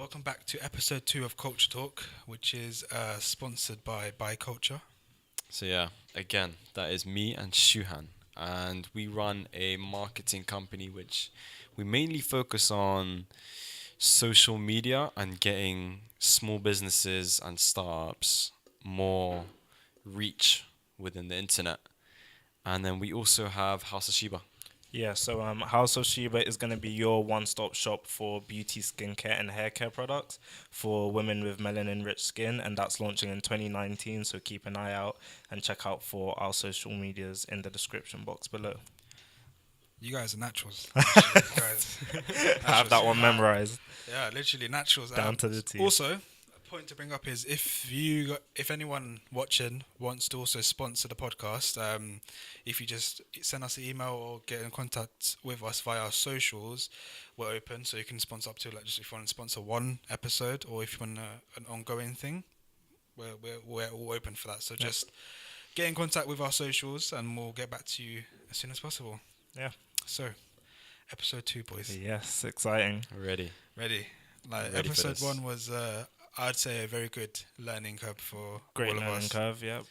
Welcome back to episode 2 of CultrTalk, which is sponsored by Culture. So yeah, again, that is me and Shuhan, and we run a marketing company which we mainly focus on social media and getting small businesses and startups more reach within the internet. And then we also have House of Shiba. Yeah, so House of Shiba is going to be your one-stop shop for beauty, skincare, and hair care products for women with melanin-rich skin, and that's launching in 2019. So keep an eye out and check out for our social medias in the description box below. You guys are naturals. Literally, you guys. I have that one memorized Yeah, literally naturals. down to the T. Also, a point to bring up is if anyone watching wants to also sponsor the podcast, if you just send us an email or get in contact with us via our socials, we're open. So you can sponsor up to just if you want to sponsor one episode or if you want an ongoing thing, we're all open for that. So just get in contact with our socials and we'll get back to you as soon as possible. Yeah. So, episode 2, boys. Yes, exciting. Ready. Ready? Like Ready for episode this. 1 was, I'd say, a very good learning curve for Great all of learning us. curve, yep.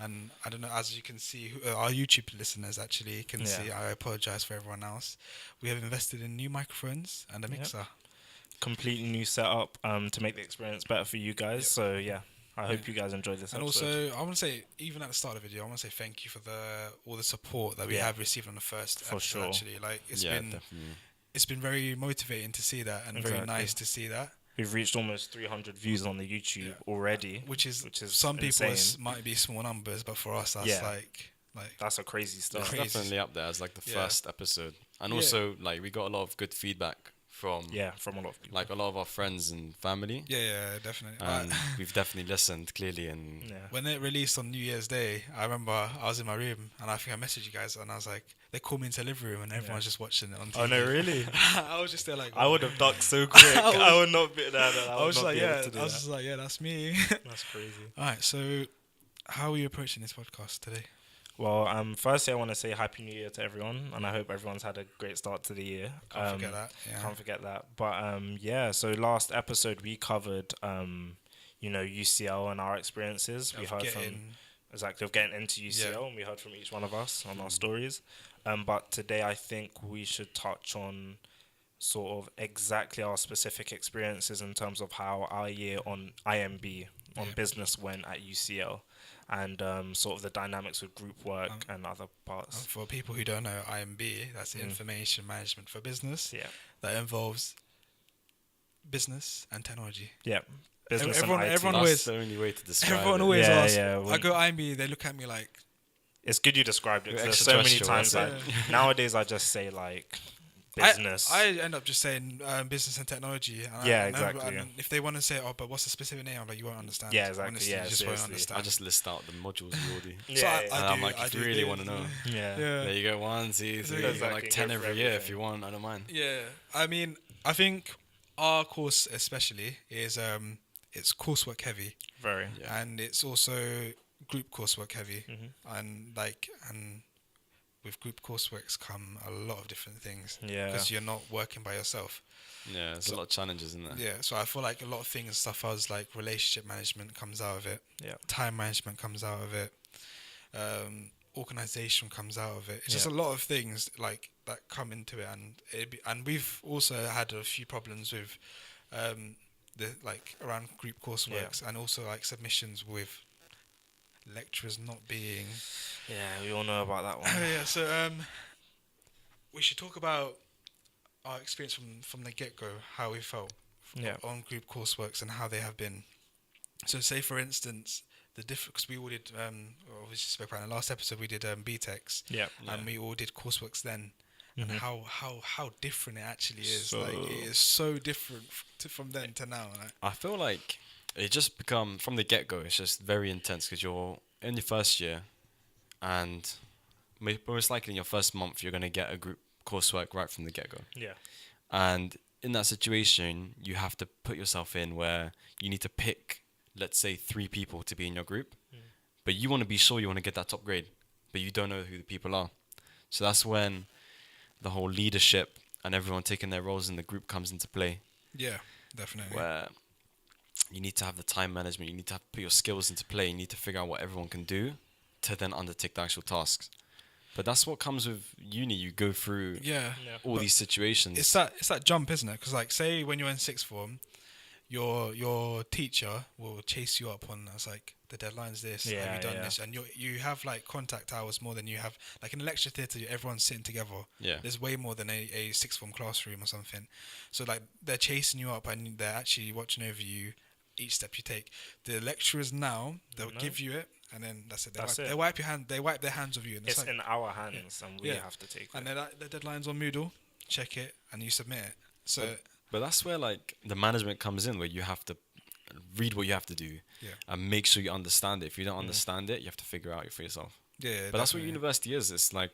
And I don't know, as you can see, our YouTube listeners actually can see. I apologize for everyone else. We have invested in new microphones and a mixer. Completely new setup to make the experience better for you guys. Yep. So, yeah, I hope you guys enjoyed this And episode. also, I want to say, even at the start of the video, I want to say thank you for all the support that we have received on the first For episode. sure. Actually, like Definitely. it's been very motivating to see that and very nice to see that. We've reached almost 300 views on the YouTube already, Which is some insane. people might be small numbers, but for us that's like That's a crazy stuff. It's Crazy. definitely up there as like the Yeah. first episode. And also, like, we got a lot of good feedback from From a lot of people. like a lot of our friends and family. yeah, definitely. And we've definitely listened clearly, and When it released on New Year's Day, I remember I was in my room and I think I messaged you guys and I was like, they called me into the living room and everyone was just watching it on TV. Oh no, really? I was just there like, I would have ducked so quick. I would not be there. I was just like, yeah, that's me. That's crazy. All right, so how are you approaching this podcast today? Well, firstly, I want to say Happy New Year to everyone, and I hope everyone's had a great start to the year. Can't forget that. Yeah. Can't forget that. But so last episode we covered, UCL and our experiences. We heard of getting into UCL, and we heard from each one of us on our stories. But today I think we should touch on sort of exactly our specific experiences in terms of how our year on IMB on business went at UCL. And sort of the dynamics with group work and other parts. For people who don't know, IMB, that's Information Management for Business. Yeah. That involves business and technology. Yeah. Business Everyone and IT. everyone that's always- the only way to describe Everyone it. always asks, Yeah, I go IMB, they look at me like, It's good you described it. 'Cause there's so many Extraterrestrial, times that's nowadays I just say like business. I end up just saying business and technology. And Exactly. And if they want to say, but what's the specific name? I'm like, you won't understand. Yeah, exactly. Honestly, Yeah, you just won't seriously. understand. I just list out the modules we already. So yeah, And I'm like, I if you do really this, want to know, yeah. there you go. 1, 2, 3. You got Exactly, like go 10 for every year if everything. you want. I don't mind. Yeah, I mean, I think our course especially is it's coursework heavy, Very. Yeah. and it's also group coursework heavy, Mm-hmm. and with group courseworks come a lot of different things. Yeah. Because you're not working by yourself. Yeah, there's a lot of challenges in there. Yeah, so I feel like a lot of things, stuff as like relationship management comes out of it. Yeah. Time management comes out of it. Organization comes out of it. It's just a Yeah. lot of things like that come into it, and we've also had a few problems with the like around group courseworks and also like submissions with lecturers not being. Yeah, we all know about that one. Yeah, so we should talk about our experience from the get go, how we felt on group courseworks and how they have been. So, say for instance, the difference, because we all did, obviously spoke about in the last episode, we did BTECs, Yeah. and we all did courseworks then, and how different it actually is. So- like, it is so different from then to now. Like. I feel like it just become from the get go. It's just very intense because you're in your first year, and most likely in your first month you're gonna get a group coursework right from the get go. Yeah. And in that situation, you have to put yourself in where you need to pick, let's say, 3 people to be in your group, but you want to be sure you want to get that top grade, but you don't know who the people are. So that's when the whole leadership and everyone taking their roles in the group comes into play. Yeah. definitely. where you need to have the time management. You need to put your skills into play. You need to figure out what everyone can do to then undertake the actual tasks. But that's what comes with uni. You go through all these situations. It's that jump, isn't it? Because like, say when you're in sixth form, your teacher will chase you up on, it's like, the deadline's this, have you done this? And you have like contact hours more than you have like in a lecture theatre. Everyone's sitting together. There's way more than a sixth form classroom or something. So like, they're chasing you up and they're actually watching over you each step you take. The lecturers now, they'll give you it, and then that's it. They wipe your hand. They wipe their hands of you. And it's like, in our hands, and we have to take it. And then the deadline's on Moodle. Check it, and you submit it. So, but that's where like the management comes in, where you have to read what you have to do, and make sure you understand it. If you don't understand it, you have to figure out for yourself. Yeah, but definitely. That's what university is. It's like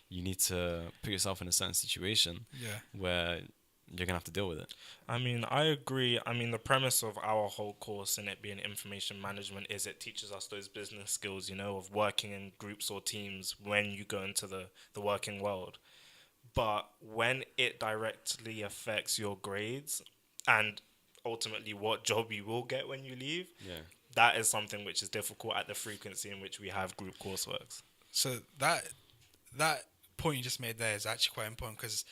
you need to put yourself in a certain situation where you're gonna have to deal with it. I mean, I agree. I mean, the premise of our whole course and it being information management is it teaches us those business skills, you know, of working in groups or teams when you go into the working world. But when it directly affects your grades and ultimately what job you will get when you leave, that is something which is difficult at the frequency in which we have group courseworks. So that point you just made there is actually quite important, because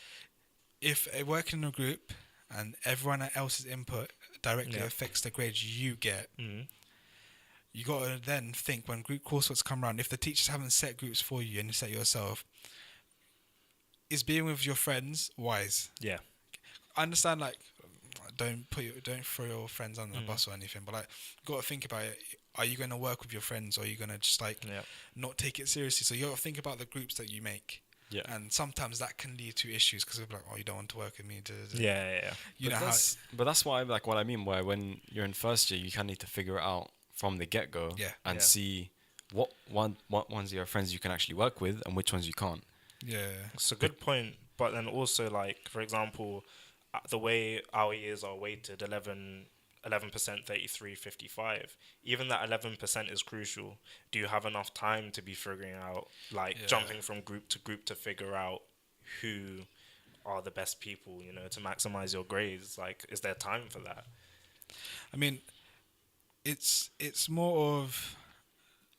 if working in a group and everyone else's input directly affects the grades you get, you got to then think, when group courseworks come around, if the teachers haven't set groups for you and you set yourself, is being with your friends wise? Yeah. I understand, like, don't throw your friends under the bus or anything, but like, you got to think about it. Are you going to work with your friends, or are you going to just like not take it seriously? So you got to think about the groups that you make. Yeah. And sometimes that can lead to issues, because they're like, oh, you don't want to work with me. You know but that's why, like, what I mean, where when you're in first year, you kind of need to figure it out from the get-go and see what ones of your friends you can actually work with and which ones you can't. Yeah. It's a good point. But then also, like, for example, the way our years are weighted, 11%, 33, 55. Even that 11% is crucial. Do you have enough time to be figuring out, like, jumping from group to group to figure out who are the best people, you know, to maximize your grades? Like, is there time for that? I mean, it's more of...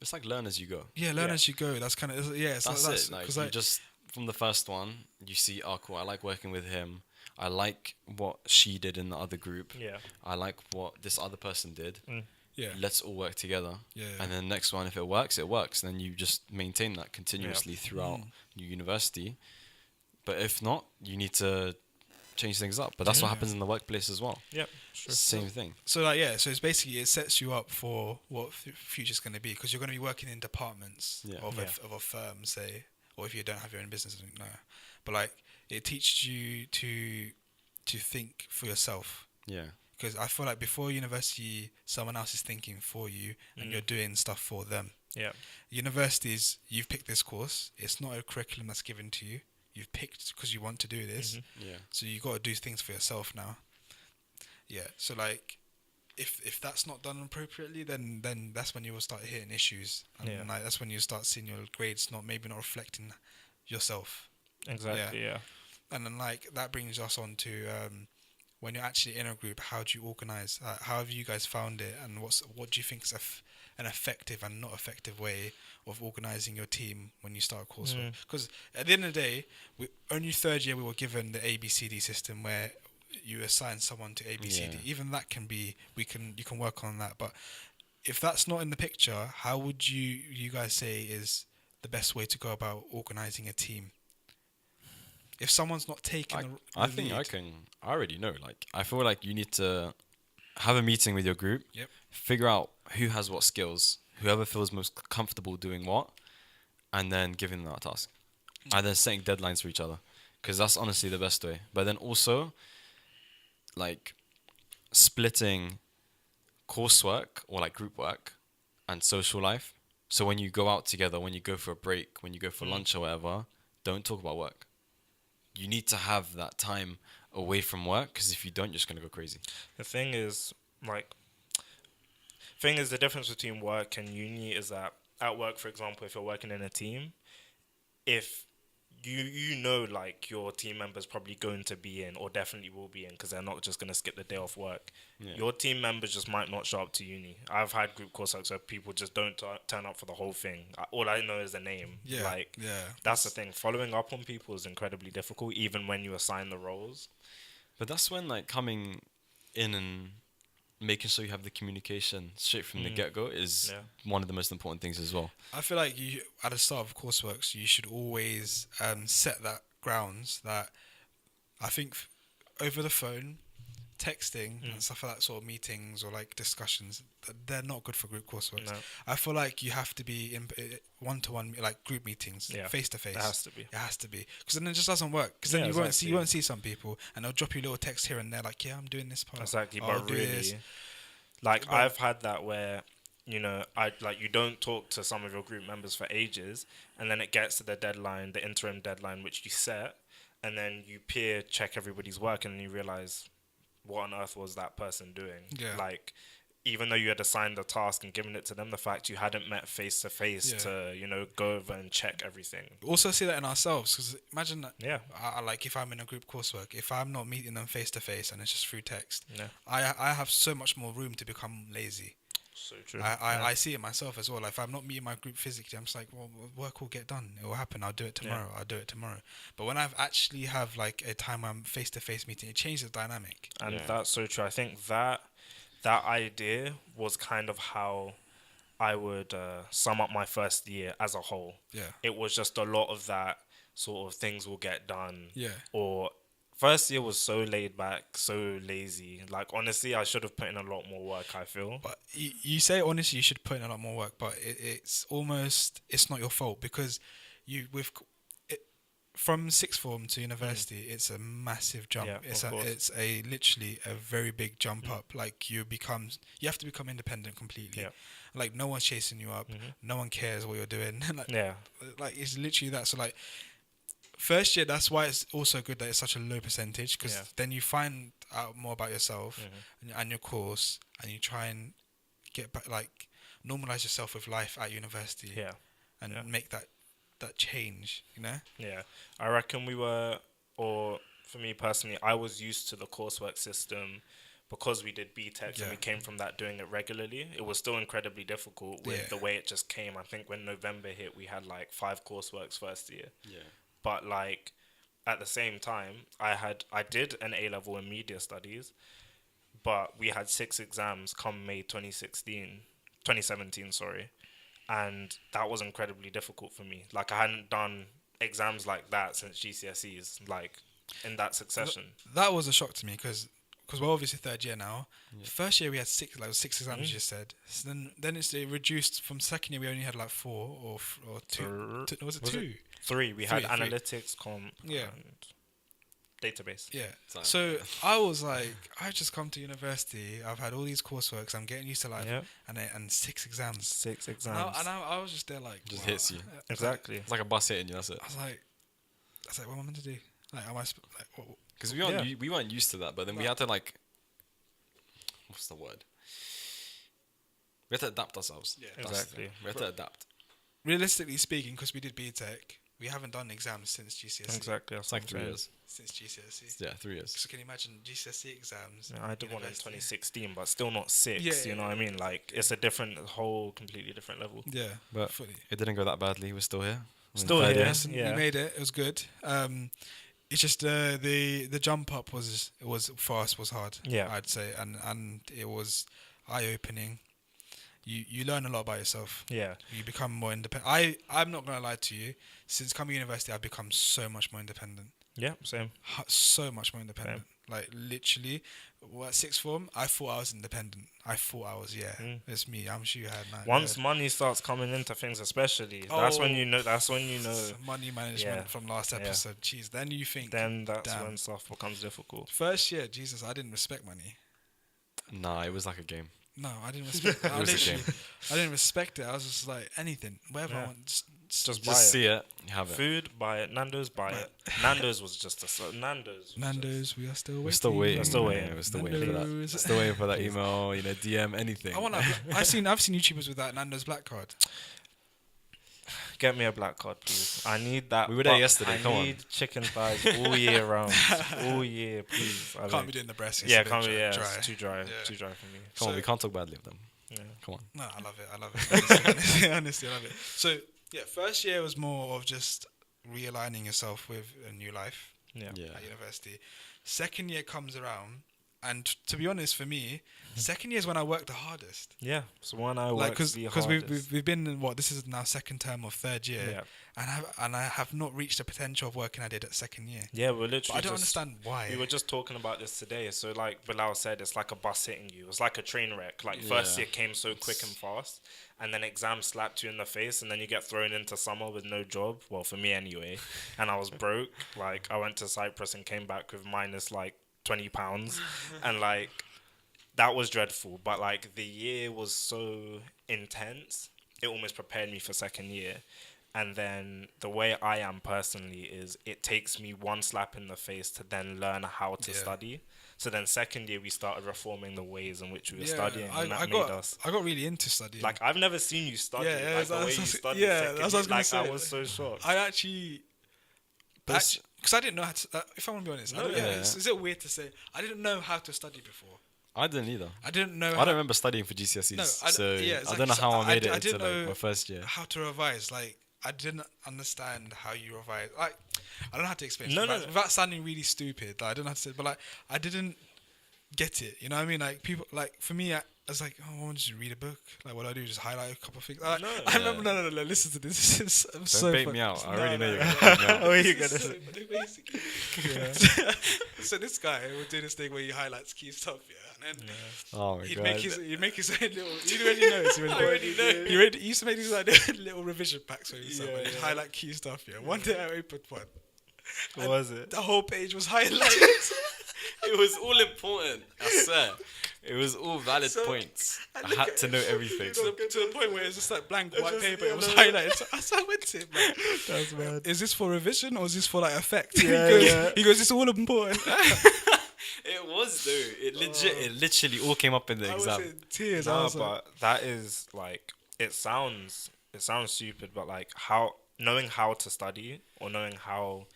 It's like learn as you go. Yeah, learn as you go. That's kind of... Yeah, that's it. Like, you just... From the first one, you see, oh, cool, I like working with him. I like what she did in the other group. Yeah. I like what this other person did. Yeah. Let's all work together. Yeah. And then the next one, if it works, it works. Then you just maintain that continuously throughout your university. But if not, you need to change things up. But that's what happens in the workplace as well. Yep. Sure. Same thing. So like, so it's basically, it sets you up for what future's going to be, because you're going to be working in departments of a firm, say, or if you don't have your own business, no. But like, it teaches you to think for yourself. Yeah. Because I feel like before university, someone else is thinking for you, and you're doing stuff for them. Yeah. Universities, you've picked this course. It's not a curriculum that's given to you. You've picked because you want to do this. Yeah. So you got to do things for yourself now. Yeah. So like, if that's not done appropriately, then that's when you will start hitting issues, and like, that's when you start seeing your grades maybe not reflecting yourself. Exactly. Yeah. And then like, that brings us on to when you're actually in a group, how do you organize? How have you guys found it, and what do you think is an effective and not effective way of organizing your team when you start a coursework? Because at the end of the day, only third year we were given the ABCD system, where you assign someone to ABCD. Yeah. Even that can be, you can work on that. But if that's not in the picture, how would you guys say is the best way to go about organizing a team? If someone's not taking I think lead. I already know. Like, I feel like you need to have a meeting with your group. Yep. Figure out who has what skills, whoever feels most comfortable doing what, and then giving them that task. And then setting deadlines for each other, because that's honestly the best way. But then also, like, splitting coursework or like group work and social life. So when you go out together, when you go for a break, when you go for lunch or whatever, don't talk about work. You need to have that time away from work, because if you don't, you're just going to go crazy. The thing is, the difference between work and uni is that at work, for example, if you're working in a team, if you know, like your team member's probably going to be in, or definitely will be in, because they're not just going to skip the day off work. Yeah. Your team members just might not show up to uni. I've had group courseworks where people just don't turn up for the whole thing. All I know is the name. That's the thing. Following up on people is incredibly difficult, even when you assign the roles. But that's when like coming in and making sure you have the communication straight from the get-go is one of the most important things as well. I feel like you, at the start of courseworks, you should always set that grounds that I think over the phone, texting and stuff like that, sort of meetings or like discussions, they're not good for group courseworks. No. I feel like you have to be in one-to-one, like group meetings, face-to-face. It has to be, because then it just doesn't work. Because then you won't see some people, and they'll drop you a little text here and there, like, yeah, I'm doing this part. Exactly, but really, like I've had that where, you know, you don't talk to some of your group members for ages, and then it gets to the deadline, the interim deadline, which you set, and then you peer check everybody's work, and then you realize, what on earth was that person doing? Yeah. Like, even though you had assigned the task and given it to them, the fact you hadn't met face to face to, you know, go over and check everything. Also see that in ourselves, because imagine that. Yeah. Like if I'm in a group coursework, if I'm not meeting them face to face and it's just through text, I have so much more room to become lazy. So true. I see it myself as well. Like if I'm not meeting my group physically, I'm just like, well, work will get done. It will happen. I'll do it tomorrow. I'll do it tomorrow. But when I've actually have like a time where I'm face to face meeting, it changes the dynamic. And that's so true. I think that idea was kind of how I would sum up my first year as a whole. Yeah. It was just a lot of that sort of things will get done. Yeah. Or first year was so laid back, so lazy. Like, honestly, I should have put in a lot more work, I feel. But you say, honestly, you should put in a lot more work, but it's almost, it's not your fault, because from sixth form to university, it's a massive jump. Yeah, it's literally a very big jump up. Like, you have to become independent completely. Yeah. Like, no one's chasing you up. No one cares what you're doing. Like, it's literally that. So, like, first year, that's why it's also good that it's such a low percentage, because then you find out more about yourself and your course, and you try and get back, like, normalize yourself with life at university. Yeah. And make that change, you know? Yeah. I reckon or for me personally, I was used to the coursework system because we did BTEC and we came from that doing it regularly. It was still incredibly difficult with the way it just came. I think when November hit, we had like 5 courseworks first year. Yeah. But like at the same time, I did an A-level in media studies, but we had 6 exams come May 2017, sorry. And that was incredibly difficult for me. Like, I hadn't done exams like that since GCSEs, like, in that succession. That was a shock to me, because we're obviously third year now. Yeah. First year we had 6 exams, you just said. So then it's reduced. From second year we only had like 4 or 2. Was it 2? 3. We had analytics, comp, and database. Yeah. So I was like, I've just come to university. I've had all these courseworks. I'm getting used to life. Yep. And 6 exams. 6 exams. And I was just there like... Just hits you. Exactly. It's like a bus hitting you, that's it. I was like, what am I meant to do? Like, am I... Because we weren't used to that, but then we had to like... What's the word? We had to adapt ourselves. Yeah, exactly. We had to adapt. Realistically speaking, because we did BTEC, we haven't done exams since GCSE. Exactly. It's like 3 years. Since GCSE. Yeah, 3 years. So can you imagine GCSE exams? Yeah, I did one in 2016, but still not 6. You know what I mean? Like, it's a completely different level. Yeah, but it didn't go that badly. We're still here. Still here. Yeah. We made it. It was good. It's just the jump up was for us was hard. Yeah, I'd say, and it was eye opening. You learn a lot about yourself. Yeah, you become more independent. I'm not gonna lie to you. Since coming to university, I've become so much more independent. Yeah, same. So much more independent. Same. Like, literally, at sixth form, I thought I was independent. I thought I was, it's me. I'm sure you had, man. Once money starts coming into things, especially, that's when you know. Money management from last episode. Jeez, then you think. Then that's when stuff becomes difficult. First year, Jesus, I didn't respect money. Nah, it was like a game. No, I didn't respect it. It was a game. I didn't respect it. I was just like, anything, whatever I want, just buy it. See it, have it. Food, buy it. Nando's, buy it. Nando's was just Nando's, we are still waiting. We're still waiting. We're still waiting for that. Still waiting for that email, DM, anything. I've seen YouTubers with that Nando's black card. Get me a black card, please. I need that. We were there yesterday, come I on. need chicken thighs all year round. All year, please. Can't be doing the breast. Yeah, can't be. Yeah, dry. it's too dry. Yeah. Too dry for me. Come on, we can't talk badly of them. Yeah. Come on. No, I love it. I love it. Honestly, I love it. So, yeah, first year was more of just realigning yourself with a new life Yeah. at university. Second year comes around, and to be honest, for me, second year is when I work the hardest. Yeah. So when I work Because the hardest. we've been in this is now second term of third year, Yeah. and I have not reached the potential of working I did at second year. Yeah, we're literally. But I don't understand why. We were just talking about this today. So, like Bilal said, it's like a bus hitting you. It's like a train wreck. Like, first year came so quick and fast, and then exams slapped you in the face, and then you get thrown into summer with no job. Well, for me anyway. And I was broke. Like, I went to Cyprus and came back with minus, like, £20. And, like, that was dreadful. But, like, the year was so intense, it almost prepared me for second year. And then the way I am personally is it takes me one slap in the face to then learn how to study. So then second year we started reforming the ways in which we were studying, and that made us. I got really into studying. Like, I've never seen you study. Yeah, like the way you studied. that's what I was gonna say. I was so shocked. I actually, because I didn't know how to. If I want to be honest, is it weird to say I didn't know how to study before? I didn't either. I didn't know. I don't remember studying for GCSEs, so I don't know how I made it into like my first year. How to revise? Like, I didn't understand how you revise. Like, I don't know how to explain. No, without sounding really stupid. Like, I don't know how to say, but like, I didn't get it. You know what I mean? Like, people, like, for me, I was like, oh, I want to just read a book. Like, what do I do? Just highlight a couple of things. Like, I remember. No. Listen to this. This is Don't bait me out. I already know you're gonna bait me out. Oh, you're gonna say. So this guy would do this thing where he highlights key stuff, and then Oh my he'd god. make his own little. He already knows. He used to make these like little revision packs for himself, and he'd highlight key stuff. Yeah. One day I opened one. What was it? The whole page was highlighted. It was all important. I swear. It was all valid points. I had to know everything. To the point where it's just like blank white paper. It was highlighted. So I went to him, like, That's mad. is this for revision or is this for like effect? Yeah, he goes, it's all important. It was though. It literally all came up in the I was exam. in tears. No, but that is like, it sounds stupid, but like, knowing how to study or knowing how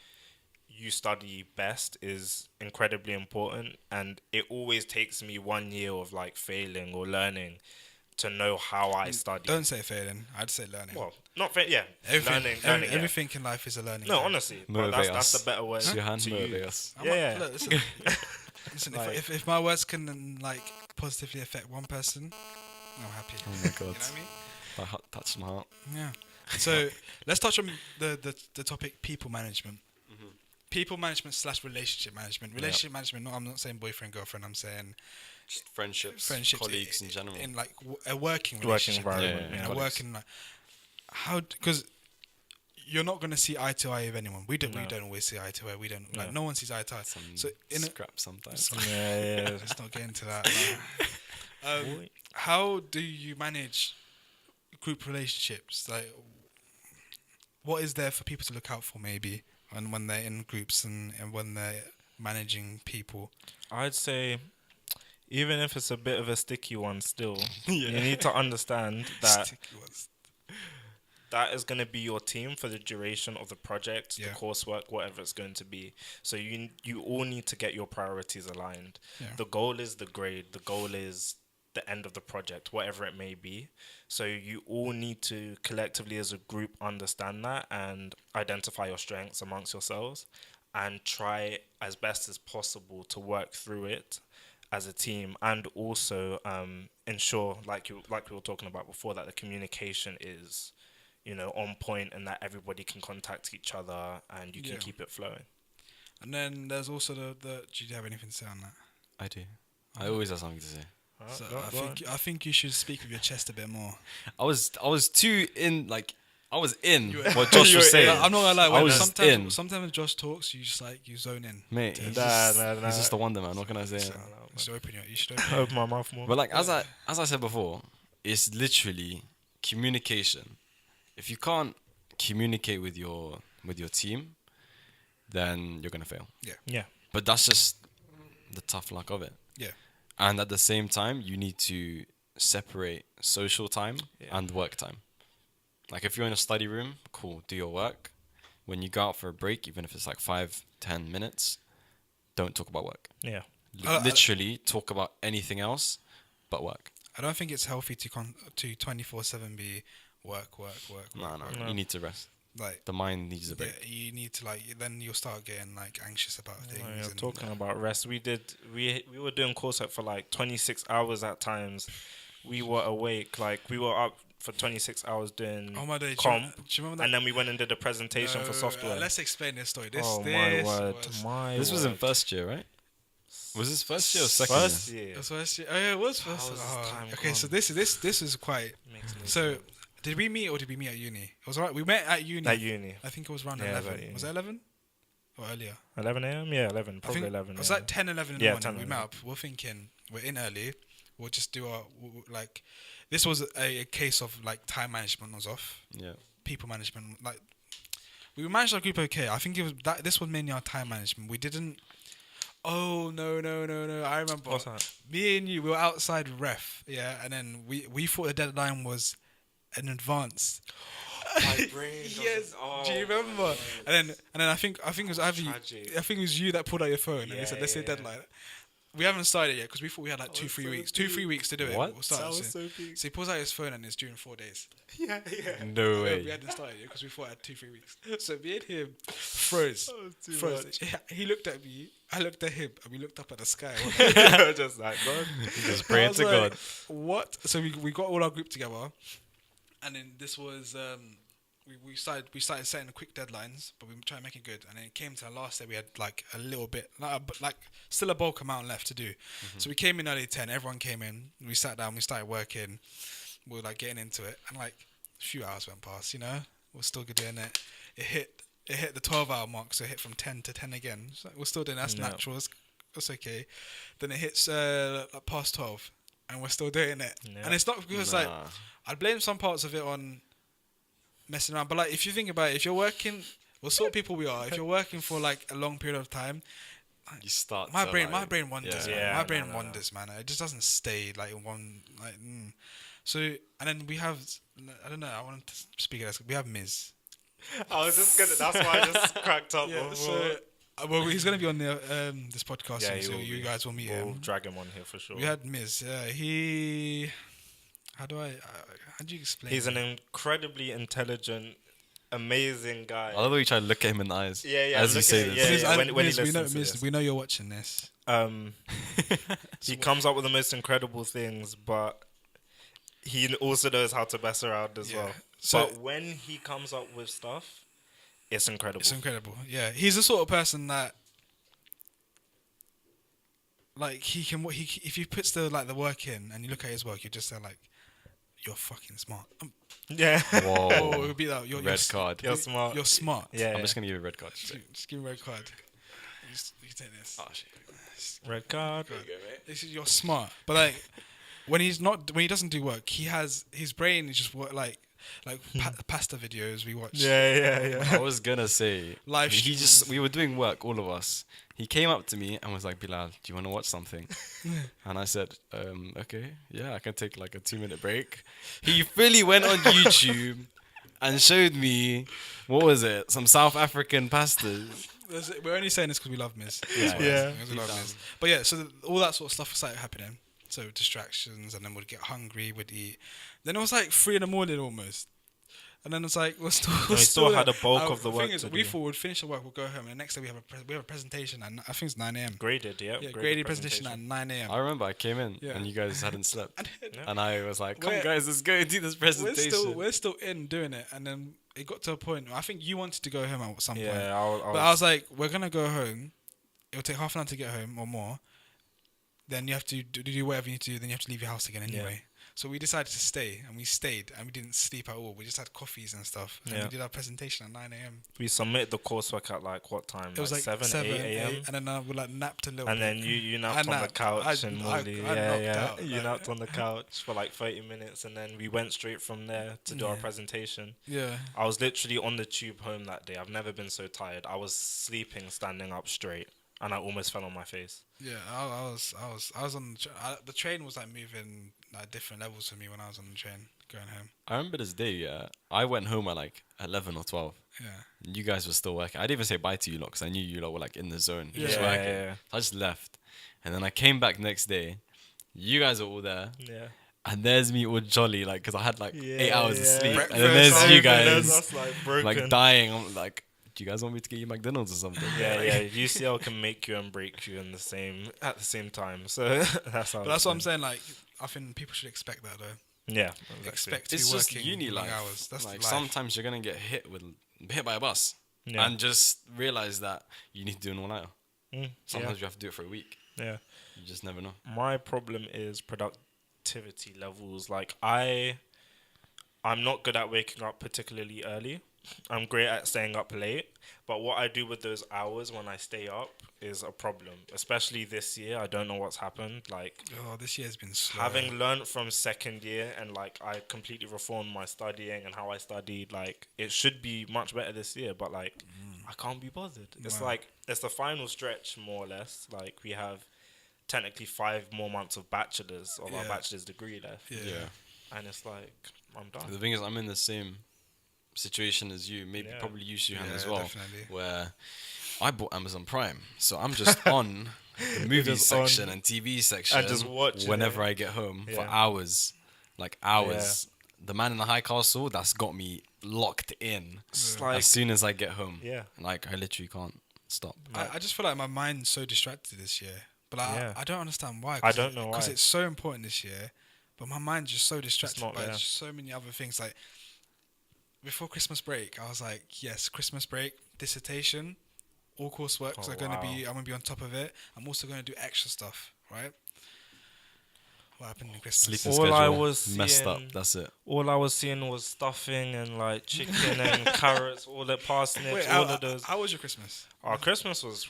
you study best is incredibly important, and it always takes me 1 year of like failing or learning to know how I study. Don't say failing. I'd say learning. Well, not yeah. Everything, learning. everything in life is a learning. No, curve. honestly, but Motivate that's us. the better word Your hand to motivate use. us. Yeah. Look, listen. Like- if my words can like positively affect one person, I'm happy. Oh my You god. know what I mean? That touched my heart. Yeah. So let's touch on the topic people management. People management / relationship management. Relationship management. No, I'm not saying boyfriend girlfriend. I'm saying Just friendships, friendships, colleagues in general. in like a working Working relationship. environment, yeah. A working like how, because you're not gonna see eye to eye with anyone. We don't always see eye to eye. We don't like no one sees eye to eye. So in Scrap sometimes. Yeah. let's not get into that. How do you manage group relationships? Like, what is there for people to look out for, maybe, and when they're in groups and when they're managing people? I'd say, even if it's a bit of a sticky one, still, you need to understand that Sticky ones. that is going to be your team for the duration of the project, the Yeah. coursework, whatever it's going to be. So you all need to get your priorities aligned. Yeah. The goal is the grade. The goal is the end of the project, whatever it may be. So you all need to collectively as a group understand that and identify your strengths amongst yourselves and try as best as possible to work through it as a team, and also ensure, like we were talking about before, that the communication is, on point, and that everybody can contact each other and you can keep it flowing. And then there's also the. Do you have anything to say on that? I do. I always have something to say. So I think you should speak with your chest a bit more. I was too in, like, I was in You- what Josh was saying. I'm not gonna lie. I When was sometimes when Josh talks, you just like you zone in. Mate, He's he's just a wonder man. What can I say? You should open you should open. Open my mouth more. But like as I said before, it's literally communication. If you can't communicate with your team, then you're gonna fail. Yeah. But that's just the tough luck of it. Yeah. And at the same time, you need to separate social time and work time. Like if you're in a study room, cool, do your work. When you go out for a break, even if it's like 5-10 minutes, don't talk about work. Yeah. Literally talk about anything else but work. I don't think it's healthy to 24/7 be work. No. No. You need to rest. Like The mind needs a break. yeah, you need to then you'll start getting like anxious about things. Oh, yeah, and, talking about rest, we were doing coursework for like 26 hours at times. We were awake, like we were up for 26 hours doing oh my day, comp, do you remember that? and then we went and did a presentation for software. Let's explain this story. My word. This was in first year, right? Was this first year or second First year? year. It was first year. Oh yeah, it was first. How has this time Okay, so gone? this is quite. Makes no So sense. did we meet or did we meet at uni? It was alright. We met at uni. At uni. I think it was around Yeah, it was 11. at uni. Was it 11 or earlier? 11 a.m.? Yeah, 11. I Probably think 11. It was yeah. like 10, 11 in the Yeah, morning. 10, We 11. met up. We're thinking we're in early. We'll just do our like. This was a case of like time management was off. Yeah. People management, like we managed our group okay. I think it was that this was mainly our time management. We didn't. Oh no! I remember. What's that? Me and you, we were outside ref, yeah, and then we thought the deadline was in advance. My brain Yes. doesn't- Do you oh, remember? my And then I think it was either you, Tragic. I think it was you that pulled out your phone and Yeah, you said let's say yeah. deadline. We haven't started yet because we thought we had like That 2-3 was so weeks, deep. 2-3 weeks to do it. What? We'll start That was soon. so deep. So he pulls out his phone and it's due in 4 days. Yeah. No We way. hadn't started yet because we thought I had 2-3 weeks. So me and him froze. too Froze. much. He looked at me. I looked at him, and we looked up at the sky. Just like, God. Just I praying was to like, God. What? So we got all our group together, and then this was we started setting quick deadlines, but we tried to make it good. And then it came to the last day, we had like a little bit, like still a bulk amount left to do. So we came in early 10. Everyone came in. We sat down. We started working. We were like getting into it, and like a few hours went past. You know, we're still doing it. It hit the 12-hour mark, so it hit from 10 to 10 again. So we're still doing it. That's Yeah. natural. That's okay. Then it hits like past 12, and we're still doing it. Yeah. And it's not because like Nah. I'd blame some parts of it on messing around, but like if you think about it, if you're working, what sort of people we are. If you're working for like a long period of time, You start my to, brain like, wanders. yeah. Man. Yeah, My brain no. wanders, man. It just doesn't stay like in one like. So and then we have, I don't know. I wanted to speak of this. We have Miz. I was just gonna. That's why I just cracked up. Yeah. before. So well, he's gonna be on the this podcast, Yeah, soon, he so will you be. guys will meet We'll him. drag him on here for sure. We had Miz. He. How do you explain? He's an incredibly intelligent, amazing guy. I love the way you try to look at him in the eyes. Yeah, yeah, As you look say at it, this. yeah, Miz, yeah. When he Miz, we know, listens to Miz, this. we know you're watching this. He comes up with the most incredible things, but he also knows how to mess around as Yeah. well. So- but when he comes up with stuff, it's incredible. It's incredible. Yeah, he's the sort of person that, like, he can. If he puts the work in, and you look at his work, you just say like, "You're fucking smart." Yeah. Oh, it Whoa. would be that. You're Red card. You're smart. You're smart. Yeah. I'm just going to give you a red card. Just give me a red card. You take this. Oh, shit. Red card. This is you're smart, but like when he doesn't do work, he has his brain is just like pasta videos we watch. Yeah. I was going to say, Live we were doing work, all of us. He came up to me and was like, Bilal, do you want to watch something? And I said, okay, yeah, I can take like a 2-minute break. He fully went on YouTube and showed me, what was it? Some South African pastas. We're only saying this because we love Miz. Yeah. We love Miz. But yeah, so all that sort of stuff started happening. So distractions, and then we'd get hungry, we'd eat. Then it was like 3 a.m. almost. And then it's like we still had a bulk of the work to we do. thought we'd finish the work, we'll go home, and the next day we have a presentation, and I think it's 9 a.m. Graded, yeah. Yeah, graded presentation at 9 a.m. I remember I came in Yeah. and you guys hadn't slept. And then And I was like, come We're- guys, let's go and do this presentation. we're still in doing it, and then it got to a point where I think you wanted to go home at some point. Yeah, But I was like, we're gonna go home. It'll take half an hour to get home or more. Then you have to do whatever you need to do. Then you have to leave your house again anyway. So we decided to stay, and we stayed, and we didn't sleep at all. We just had coffees and stuff, and Yeah. we did our presentation at 9 a.m. we submitted the coursework at like what time? It was like 7, 8 a.m. and then we like napped a little. And bit. then you I napped on the napped. couch I and knocked Molly. out, You like- napped on the couch for like 30 minutes, and then we went straight from there to do our Yeah. presentation. Yeah, I was literally on the tube home that day. I've never been so tired. I was sleeping, standing up straight. and I almost fell on my face. Yeah, I was on the train was like moving like different levels for me when I was on the train going home. I remember this day. Yeah, I went home at like 11 or 12. Yeah. You guys were still working. I didn't even say bye to you lot because I knew you lot were like in the zone. Just Yeah, working. yeah. I just left, and then I came back next day. You guys are all there. Yeah. And there's me all jolly, like, because I had like 8 hours of sleep. Breakfast, and then there's you There's guys, us, like, broken. like, dying. I'm like, do you guys want me to get you McDonald's or something? Yeah. UCL can make you and break you at the same time. So that's how. But that's what I'm saying. Like, I think people should expect that though. Yeah. Expect to It's be just working uni long life. hours. That's like life. sometimes you're gonna get hit by a bus, Yeah. and just realize that you need to do an all-nighter. Mm, Sometimes you have to do it for a week. yeah. You just never know. My problem is productivity levels. Like I'm not good at waking up particularly early. I'm great at staying up late, but what I do with those hours when I stay up is a problem. Especially this year, I don't know what's happened. Like Oh, this year's been slow. having learned from second year and like I completely reformed my studying and how I studied. Like it should be much better this year, but like I can't be bothered. It's Wow. like it's the final stretch more or less. Like we have technically 5 more months of bachelor's of our Yeah. bachelor's degree left, Yeah. and it's like I'm done. The thing is, I'm in the same situation as you. Maybe Yeah. probably you, Shuhan, Yeah, as well. definitely. Where I bought Amazon Prime, so I'm just on the movies just section on and TV section and just watching whenever it. I get home for Yeah. hours, like hours. The Man in the High Castle, that's got me locked in. It's like As soon as I get home, yeah, like I literally can't stop. I just feel like my mind's so distracted this year. But Yeah. I don't understand why. I don't know why. Because it's so important this year. But my mind's just so distracted not by there. just so many other things. Like, before Christmas break, I was like, yes, Christmas break, dissertation, all courseworks Oh, are going to wow. be, I'm going to be on top of it. I'm also going to do extra stuff, right? What happened in Christmas? Sleeping All schedule I was messed up. seeing- That's it. all I was seeing was stuffing and like chicken and carrots, all the parsnips, Wait, all of those. how was your Christmas? Our Christmas was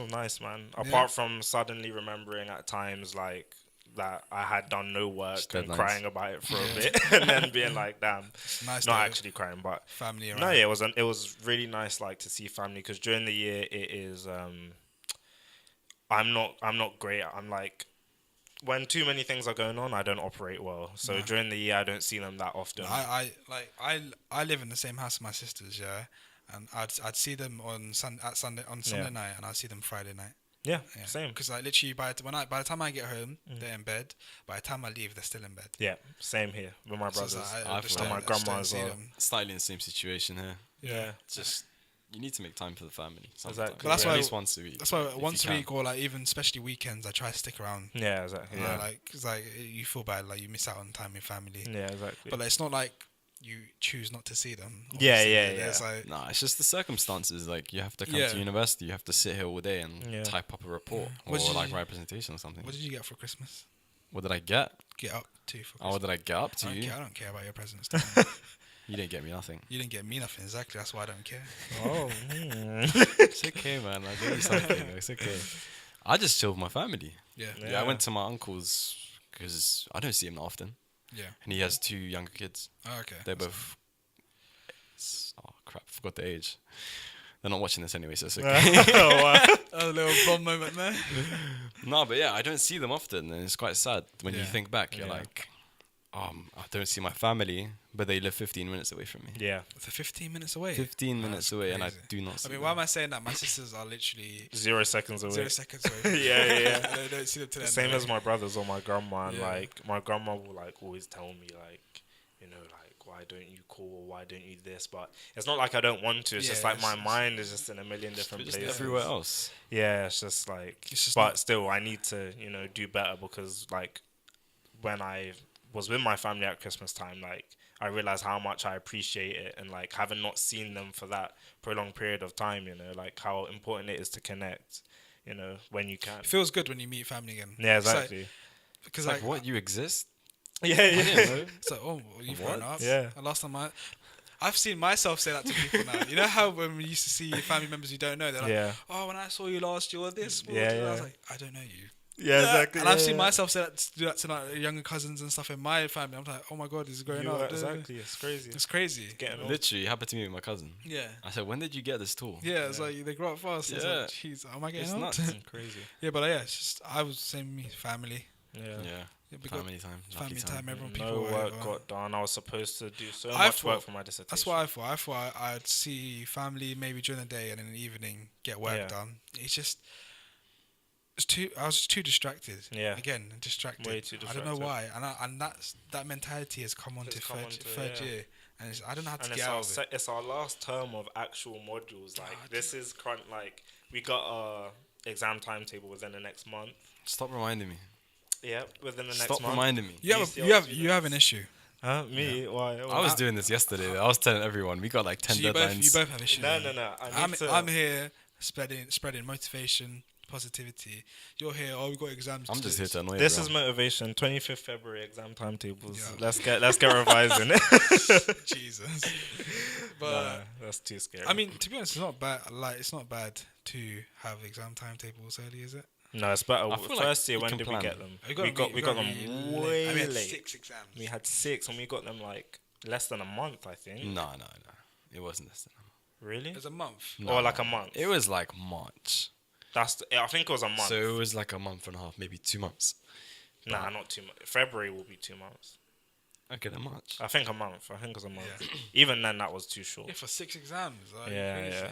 nice, man. Yeah. Apart from suddenly remembering at times like that I had done no work Just and deadlines. crying about it for a bit, and then being like, "Damn," It's nice not though, actually crying, but family around. no, yeah, it was really nice like to see family because during the year it is I'm not great. I'm like when too many things are going on, I don't operate well. So No. during the year, I don't see them that often. I live in the same house as my sisters, yeah, and I'd see them on Sunday Yeah. night, and I'd see them Friday night. yeah, Yeah. same. Because like literally by the time I get home, they're in bed. By the time I leave, they're still in bed. Yeah, same here with my So it's brothers. like, I just feel don't- my I just grandma don't as see well. them. Slightly in the same situation here. Yeah, It's just you need to make time for the family. Sometimes. Exactly. But that's At why- least once a week. That's why if once you a can. week or like even especially weekends, I try to stick around. yeah, exactly. Yeah, Like, cause like you feel bad, like you miss out on time with family. yeah, exactly. But like, it's not like you choose not to see them. Yeah, obviously. yeah, There's, yeah. like, Nah, it's just the circumstances. Like you have to come Yeah. to university, you have to sit here all day and Yeah. type up a report What did or like you- write a presentation or something. what did you get for Christmas? What did I get? Get up to for Oh, Christmas. what did I get up I to don't you? care. I don't care about your presents. Don't I? You didn't get me nothing. You didn't get me nothing. Exactly. That's why I don't care. oh, It's okay, man. I gave you something. It's okay. I just chilled with my family. Yeah. Yeah. Yeah, I went to my uncle's because I don't see him that often, Yeah. and he has 2 younger kids. Oh, okay. They're both. Oh crap! Forgot the age. They're not watching this anyway, so it's okay. oh wow. A little bomb moment there. No, but yeah, I don't see them often, and it's quite sad when you Yeah. think back. You're Yeah. like, I don't see my family, but they live 15 minutes away from me. Yeah, For 15 minutes away. 15 minutes That's away, and I crazy. do not I see mean, them. why am I saying that? My sisters are literally 0 seconds away. 0 seconds away. Yeah. I don't see them to the end Same of as it. my brothers or my grandma. And Yeah. like my grandma will like always tell me like, you know, like why don't you call? Why don't you this? But it's not like I don't want to. It's just Yeah, like my it's- mind is just in a million different But just places. everywhere else. Yeah, it's just like, It's just but not- still, I need to, do better because like when I was with my family at Christmas time, like I realized how much I appreciate it and like having not seen them for that prolonged period of time, like how important it is to connect, when you can. It feels good when you meet family again. Yeah, It's like- exactly. Because It's like, what? You exist? Yeah, I didn't know. It's like, oh, well, you've What? grown up. Yeah. And last time I've seen myself say that to people now. You know how when we used to see family members you don't know, they're like, Yeah. oh, when I saw you last, you were this. Yeah, I was yeah. like, I don't know you. Yeah, exactly. And I've seen myself do that to like younger cousins and stuff in my family. I'm like, oh my god, this is growing up. Exactly, it's crazy. It's crazy. It's getting old. Literally, it happened to me with my cousin. Yeah. I said, when did you get this tool? Yeah, it's like they grow up fast. Yeah. It's like, jeez, am I getting It's old? nuts. Crazy. Yeah, but yeah, it's just I was saying me family. Yeah. Yeah. Family time. Family time. Everyone. No people work got done. I was supposed to do so much work for my dissertation. That's what I thought. I thought I'd see family maybe during the day and in the evening get work done. It's just. I was just too distracted. Yeah. Again, distracted. Way too distracted. I don't know why, and that mentality has come on to third year, and I don't know how to get out of it. It's our last term of actual modules. Like this is like we got our exam timetable within the next month. Stop reminding me. Yeah, within the next month. Stop reminding me. You have an issue. Me? Yeah. Why? I was doing this yesterday. I was telling everyone we got like 10 deadlines. You both have issues. No. I'm here spreading motivation, positivity. You're here. Oh, we got exams. I'm just here to annoy This everyone. is motivation. 25th February exam timetables. Yeah. Let's get revising. Jesus. But that's too scary. I mean, to be honest, it's not bad. Like, it's not bad to have exam timetables early, is it? No, it's better. First year, you when can did plan. we get them? We got them way we had late. 6 exams. We had 6, and we got them like less than a month, I think. No. It wasn't less than a month. Really? It was a month. No. Or like a month. It was like March. I think it was a month. So it was like a month and a half, maybe 2 months. Nah, not 2 months. February will be 2 months. Okay, then March. I think a month. I think it was a month. Yeah. Even then, that was too short. Yeah, for 6 exams. Like, yeah.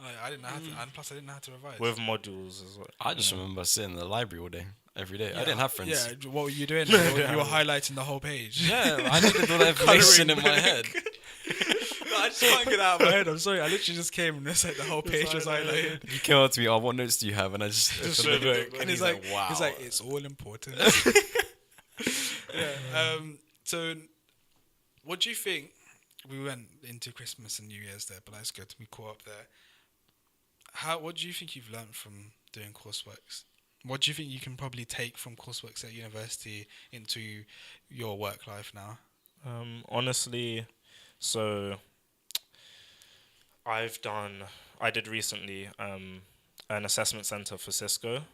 Like, I didn't know how to, and plus I didn't know how to revise. With modules as well. I just remember sitting in the library all day, every day. I didn't have friends. Yeah, what were you doing? You were highlighting the whole page. Yeah, I needed all that information in my head. No, I just can't get it out of my head. I'm sorry. I literally just came and it's like the whole page was highlighted. You came up to me, oh, what notes do you have? And I just showed the it. book. And he's like, wow. He's like, it's all important. Yeah. So, what do you think? We went into Christmas and New Year's there, but that's good. We caught up there. What do you think you've learned from doing courseworks? What do you think you can probably take from courseworks at university into your work life now? Honestly, so I did recently an assessment center for Cisco,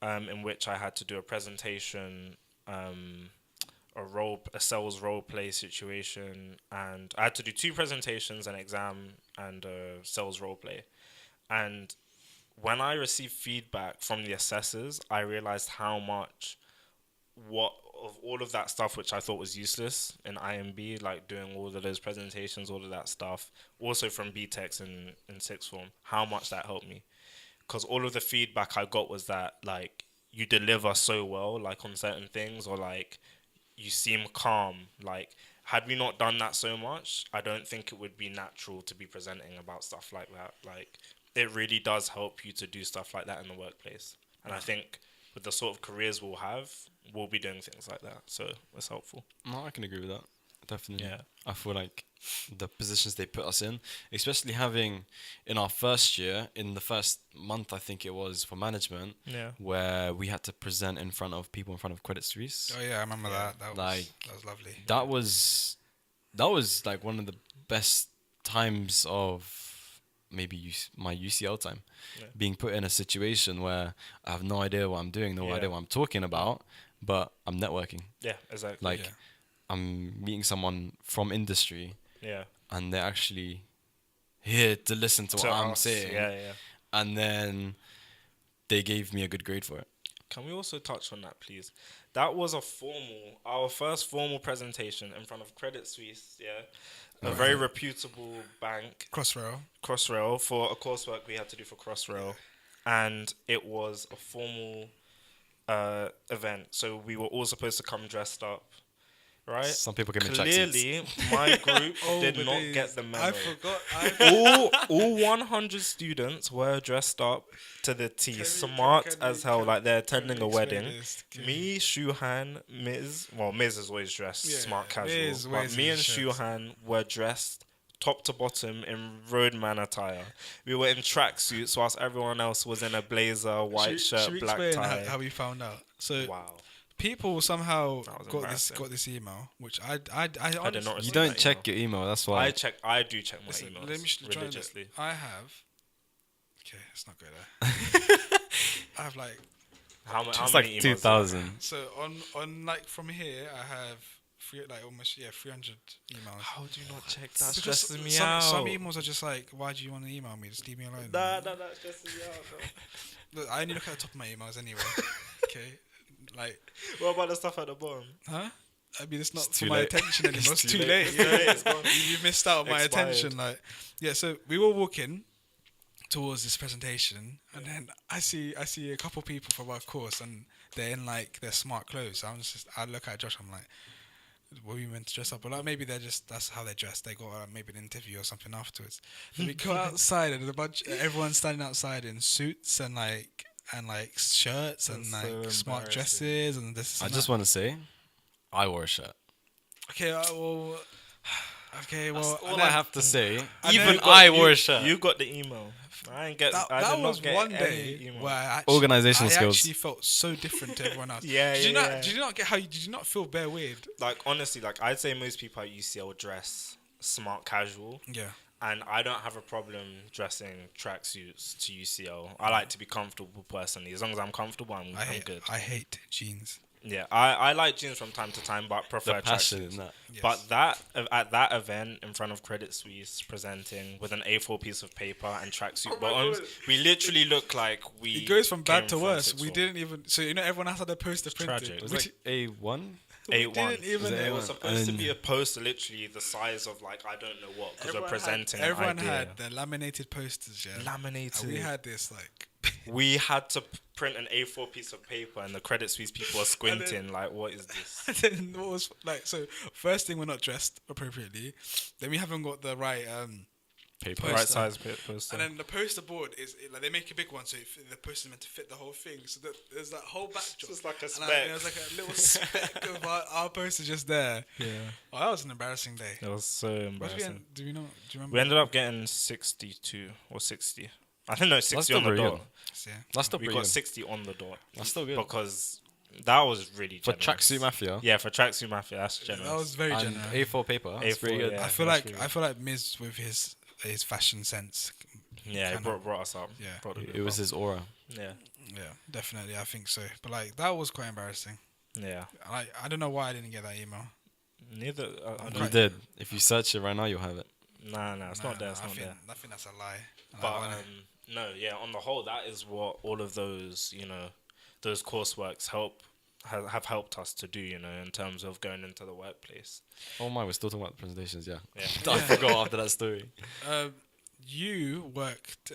in which I had to do a presentation, a sales role play situation, and I had to do 2 presentations, an exam, and a sales role play. And when I received feedback from the assessors, I realized how much of all of that stuff which I thought was useless in IMB, like doing all of those presentations, all of that stuff, also from BTECs in sixth form, how much that helped me. Because all of the feedback I got was that, like, you deliver so well, like, on certain things, or, like, you seem calm. Like, had we not done that so much, I don't think it would be natural to be presenting about stuff like that. Like, it really does help you to do stuff like that in the workplace. And I think with the sort of careers we'll be doing things like that. So it's helpful. No, I can agree with that. Definitely. Yeah. I feel like the positions they put us in, especially having in our first year, in the first month, I think it was for management, where we had to present in front of people in front of Credit Suisse. Oh yeah, I remember that. That was lovely. That was like one of the best times of maybe my UCL time, being put in a situation where I have no idea what I'm doing, no idea what I'm talking about, but I'm networking. Yeah, exactly. Like, I'm meeting someone from industry, and they're actually here to listen to what I'm saying. And then they gave me a good grade for it. Can we also touch on that, please? That was our first formal presentation in front of Credit Suisse, a very reputable bank. Crossrail for a coursework we had to do for Crossrail. And it was a formal event. So we were all supposed to come dressed up, right? Some people came in Clearly, my group did not get the memo. I forgot. All 100 students were dressed up to the T, smart as hell, like they're attending a wedding. Me, Shuhan, Miz is always dressed smart casual, but me and Shuhan were dressed top to bottom in roadman attire. We were in tracksuits whilst everyone else was in a blazer, white shirt, black tie. How we found out? So wow. People somehow got this email, which I honestly, did not. You don't check your email. That's why I do check my emails religiously. I have. Okay, let's not go there. I have like How It's many like emails? 2,000. So on like from here, I have almost 300 emails. How do you not check? That Because stresses me some out. emails are just like, why do you want to email me? Just leave me alone. That stresses me out, bro. Look, I only look at the top of my emails anyway. Okay, like, What about the stuff at the bottom? huh? I mean, it's not It's for too my late. attention anymore. It's It's too too late. late. Yeah, It's gone. you missed out on my Expired. attention. Like, yeah. So we were walking towards this presentation, and then I see a couple people from our course, and they're in like their smart clothes. So I look at Josh. I'm like, were we meant to dress up? But like maybe that's how they dress. They got maybe an interview or something afterwards. Then we go outside, and everyone's standing outside in suits and shirts and That's so smart embarrassing. dresses and this. I And just that. want to say, I wore a shirt. Okay, well. Okay, well. That's all and I then- have to say. and Even then- I wore a shirt. You got the email. I ain't get. That I did was not get one any day email. where I actually, Organizational I skills. actually felt so different to everyone else. Yeah, Did you yeah, not? yeah. Did you not get how? Did you not feel bare weird? Like honestly, like I'd say most people at UCL dress smart casual, Yeah. and I don't have a problem dressing tracksuits to UCL. I like to be comfortable personally. As long as I'm comfortable, I'm good. I hate jeans. Yeah, I like jeans from time to time, but prefer The passion tracksuits. in that. Yes. But at that event in front of Credit Suisse, presenting with an A4 piece of paper and tracksuit bottoms, we literally look like we. It goes from bad came to from worse. sixth We form. didn't even. So everyone else had their poster printed. tragic. It was We like A1. we A1. didn't even. Was it It was A1? supposed to And- be a poster literally the size of like I don't know what because we're Everyone presenting had, everyone an idea. had their laminated posters. Yeah. Laminated. And we had this like. We had to print an A4 piece of paper, and the Credit Suisse people were squinting like, "What is this?" And then what was like? So first thing, we're not dressed appropriately. Then we haven't got the right Paper. Poster. Right size poster. And then the poster board is like they make a big one, so the poster is meant to fit the whole thing. So there's that whole backdrop. Just like a And speck. there's like a little speck of our poster just there. Yeah, Oh, that was an embarrassing day. it was so What did we embarrassing. end, do we know? Do you remember? We ended up getting 62 or 60. I think no, 60 still on the pretty dot. good. Yeah. That's still We pretty got good. 60 on the dot That's still good. because that was really For generous. tracksuit mafia. Yeah, for tracksuit mafia, that's generous. That was very And generous. A4 paper. That's A4, pretty good. yeah. I feel that's like really I feel like Miz with his fashion sense. Yeah, it kinda- brought us up. Yeah. Brought the It group was up. his aura. Yeah, Yeah, definitely. I think so. But like that was quite embarrassing. yeah. I don't know why I didn't get that email. Neither. I I'm don't- You did. If you search it right now, you'll have it. Nah, it's not there. It's I not think, there. I think that's a lie. But no, yeah. On the whole, that is what all of those, those courseworks have helped us to do, in terms of going into the workplace. Oh my, we're still talking about the presentations, yeah. Yeah. I forgot after that story. You worked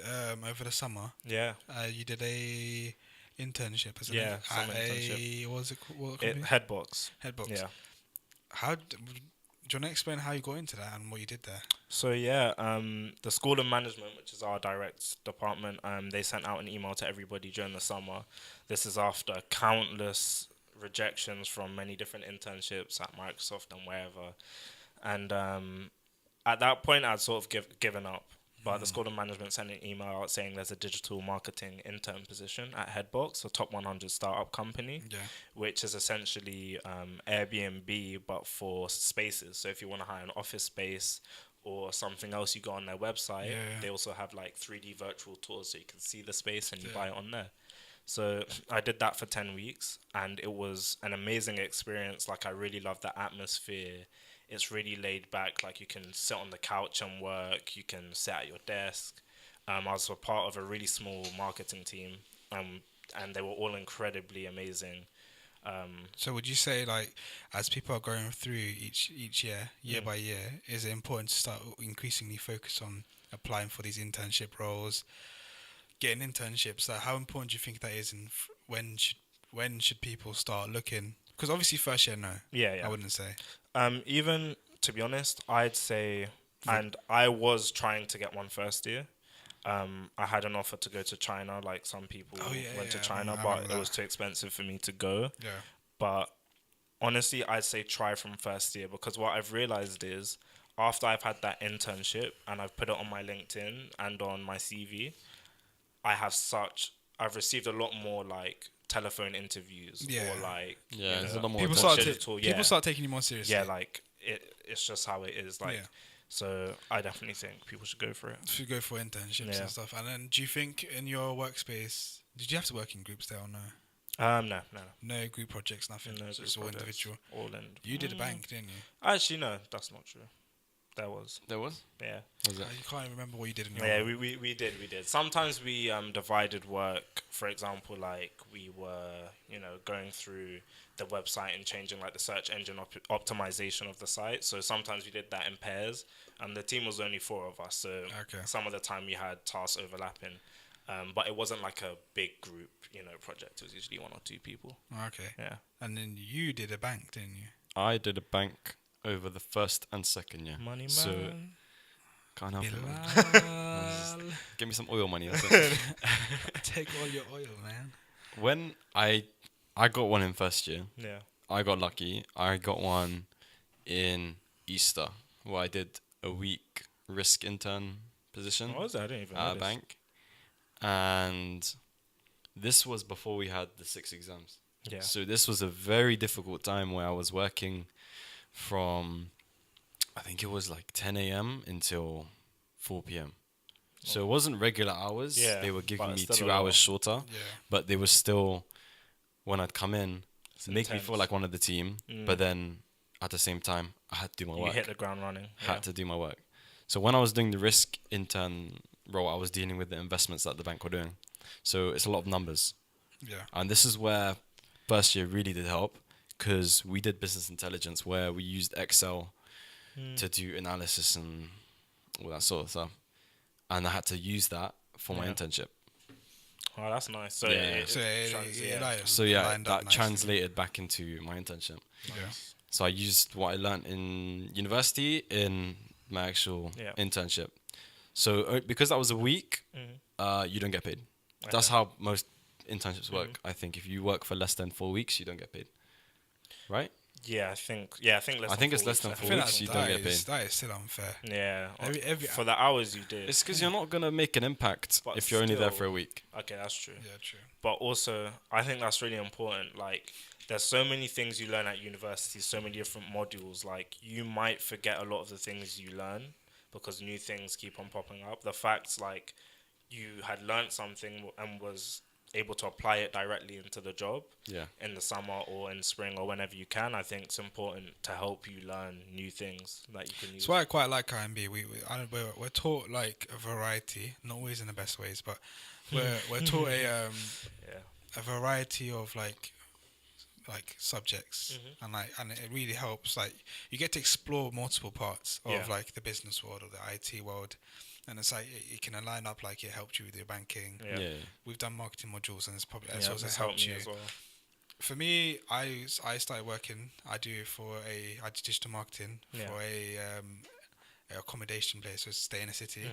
over the summer. Yeah. You did a internship, isn't Yeah, it? summer At internship. What was it called? What company? Headbox. Headbox. Yeah. Do you want to explain how you got into that and what you did there? So yeah, the School of Management, which is our direct department, they sent out an email to everybody during the summer. This is after countless rejections from many different internships at Microsoft and wherever. And at that point, I'd sort of given up. But the School of Management sent an email out saying there's a digital marketing intern position at Headbox, a top 100 startup company, Yeah. which is essentially Airbnb, but for spaces. So if you want to hire an office space or something else, you go on their website. Yeah. They also have like 3D virtual tours so you can see the space and you Yeah. buy it on there. So I did that for 10 weeks and it was an amazing experience. Like I really loved the atmosphere. It's really laid back. Like you can sit on the couch and work. You can sit at your desk. I was a part of a really small marketing team, and they were all incredibly amazing. So would you say, like, as people are going through each year by year, is it important to start increasingly focus on applying for these internship roles, getting internships? Like, how important do you think that is, and when should people start looking? Because obviously first year, no. Yeah. I wouldn't say. Even to be honest, I'd say, and I was trying to get one first year. I had an offer to go to China, like some people went to China, I but remember it was that. too expensive for me to go. Yeah. But honestly, I'd say try from first year, because what I've realized is after I've had that internship and I've put it on my LinkedIn and on my CV, I've received a lot more like telephone interviews or like Yeah, it's a lot more People attention. start taking you more seriously. yeah, like it's just how it is. Like, Yeah. so I definitely think people should go for it. If you go for internships Yeah. and stuff. And then do you think in your workspace, did you have to work in groups there or no? No. No group projects, nothing. No So group it's all projects, individual. all in. You did a bank, didn't you? Actually, no, that's not true. There was. Yeah. Was it? You can't even remember what you did in your. Yeah, we did. Sometimes we divided work. For example, like we were, going through the website and changing like the search engine optimization of the site. So sometimes we did that in pairs. The team was only 4 of us, so some of the time we had tasks overlapping. But it wasn't like a big group, project. It was usually 1 or 2 people. Okay. Yeah. And then you did a bank, didn't you? I did a bank over the first and second year. Money man. So can't help it. Bilal. Give me some oil money. That's it. Take all your oil, man. When I got one in first year, Yeah. I got lucky. I got one in Easter where I did a week risk intern position What was that? I didn't even know at a this. bank. And this was before we had the 6 exams. Yeah. So this was a very difficult time where I was working from, I think it was like 10 a.m. until 4 p.m. So it wasn't regular hours. Yeah, They were giving but me still 2 a lot. hours shorter. Yeah. But they were still, when I'd come in, It's make me feel intense. like one of the team. But then at the same time, I had to do my You work. hit the ground running. Had to do my work. So when I was doing the risk intern role, I was dealing with the investments that the bank were doing. So it's a lot of numbers. Yeah. And this is where first year really did help, because we did business intelligence where we used Excel to do analysis and all that sort of stuff. And I had to use that for my Yeah. internship. Oh, that's nice. So Yeah. So yeah, lined up that nicely. translated back into my internship. Yeah. So I used what I learned in university in my actual Yeah. internship. So because that was a week, you don't get paid. That's how most internships work. I think if you work for less than 4 weeks, you don't get paid. Right? Yeah, I think less. I think it's less than I 4 feel weeks like you don't get paid. that is still unfair. Yeah, Every for the hours you did. It's because you're not gonna make an impact But if you're only there still- for a week. Okay, that's true. Yeah, true. But also, I think that's really important. Like, there's so many things you learn at university, so many different modules. Like, you might forget a lot of the things you learn because new things keep on popping up. The fact, like, you had learned something and was able to apply it directly into the job Yeah. in the summer or in spring or whenever you can, I think it's important to help you learn new things that you can use. That's why I quite like IMB. We're taught like a variety, not always in the best ways, but we're taught Yeah. a variety of like subjects, and it really helps. Like you get to explore multiple parts of Yeah. like the business world or the IT world, and it's like it can align up. Like it helped you with your banking. Yeah. We've done marketing modules, and it's probably Yeah, also it's helped helped me you. as well. For me, I started working. I did digital marketing Yeah. for a accommodation place, so stay in a city.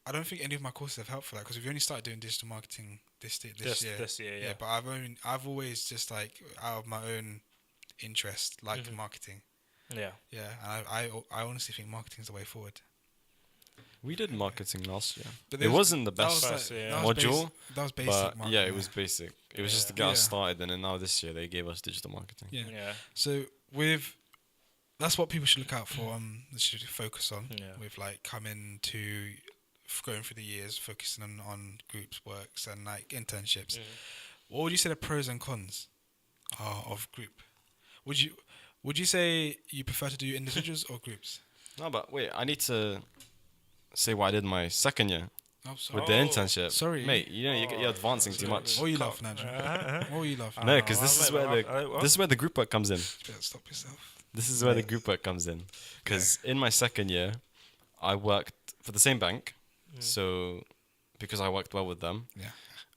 I don't think any of my courses have helped for that because we've only started doing digital marketing this year. This year, yeah. But I've always just like out of my own interest liked marketing. Yeah. Yeah, and I honestly think marketing is the way forward. We did marketing last year. But It wasn't the best module, that was basic but marketing. yeah, it was basic. It was just to get us Yeah. started, and then now this year they gave us digital marketing. Yeah. Yeah. So that's what people should look out for. They should focus on Yeah. with like coming to going through the years, focusing on groups works and like internships. What would you say the pros and cons are of group? Would you say you prefer to do individuals or groups? No, but wait, I need to say what I did my second year Oh, sorry. with the internship. sorry. Mate, you're advancing too much. What are you laughing at, John? What are you laughing No, at? because this what? is where the group work comes in. You better stop yourself. This is where the group work comes in. Because in my second year, I worked for the same bank. So because I worked well with them,